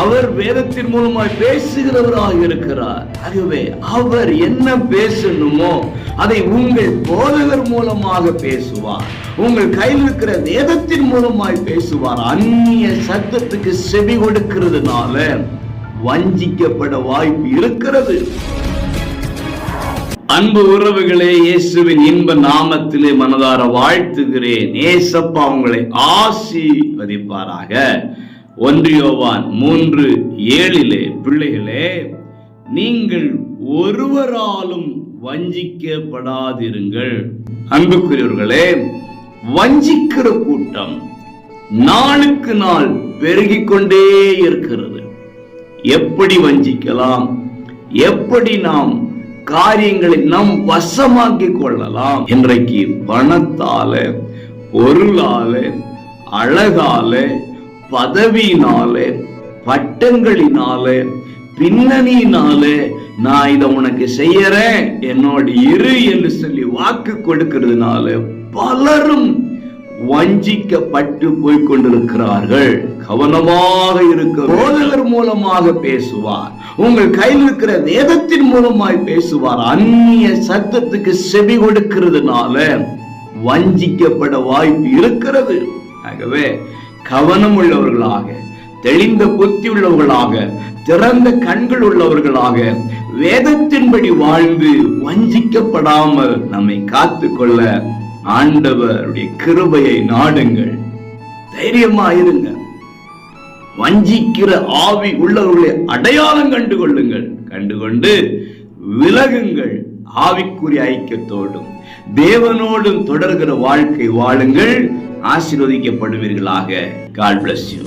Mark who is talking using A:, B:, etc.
A: அவர் வேதத்தின் மூலமாய் பேசுகிறவராக இருக்கிறார். ஆகவே அவர் என்ன பேசணுமோ அதை உங்கள் போதகர் மூலமாக பேசுவார். உங்கள் கையில் இருக்கிற வேதத்தின் மூலமாய் பேசுவார். அந்நிய சத்தத்துக்கு செவி கொடுக்கிறதுனால வஞ்சிக்கப்பட வாய்ப்பு இருக்கிறது. அன்பு உறவுகளே, இயேசுவின் இன்ப நாமத்திலே மனதார வாழ்த்துகிறேன். ஏசப்பா உங்களை ஆசீர்வதிப்பாராக. 1 யோவான் 3:7 பிள்ளைகளே, நீங்கள் ஒருவராலும் வஞ்சிக்கப்படாதிருங்கள். அன்புக்குரியவர்களே, வஞ்சிக்கிற கூட்டம் நாளுக்கு நாள் பெருகிக் கொண்டே இருக்கிறது. எப்படி வஞ்சிக்கலாம், எப்படி நாம் காரியங்களை நம் வசமாக்கி கொள்ளலாம்? இன்றைக்கு பணத்தால, பொருளால, அழகால, பதவியினால, பட்டங்களினால, பின்னணியினால நான் இதை உனக்கு செய்யறேன், என்னோட இரு என்று சொல்லி வாக்கு கொடுக்கிறதுனால பலரும் வஞ்சிக்கப்பட்டு போய்கொண்டிருக்கிறார்கள். கவனமாக இருக்க. போதகர் மூலமாக பேசுவார். உங்கள் கையில் இருக்கிற வேதத்தின் மூலமாய் பேசுவார். அந்நிய சத்தத்துக்கு செவி கொடுக்கிறதுனால வஞ்சிக்கப்பட வாய்ப்பு இருக்கிறது. ஆகவே கவனம் உள்ளவர்களாக, தெளிந்த புத்தி உள்ளவர்களாக, திறந்த கண்கள் உள்ளவர்களாக வேதத்தின்படி வாழ்ந்து வஞ்சிக்கப்படாமல் நம்மை காத்துக்கொள்ள ஆண்டவருடைய கிருபையை நாடுங்கள். தைரியமாயிருங்க. வஞ்சிக்கிற ஆவி உள்ளவர்களை அடையாளம் கண்டுகொள்ளுங்கள். கண்டுகொண்டு விலகுங்கள். ஆவிக்குரிய ஐக்கியத்தோடும் தேவனோடும் தொடர்கிற வாழ்க்கை வாழுங்கள். ஆசீர்வதிக்கப்படுவீர்களாக. God bless you.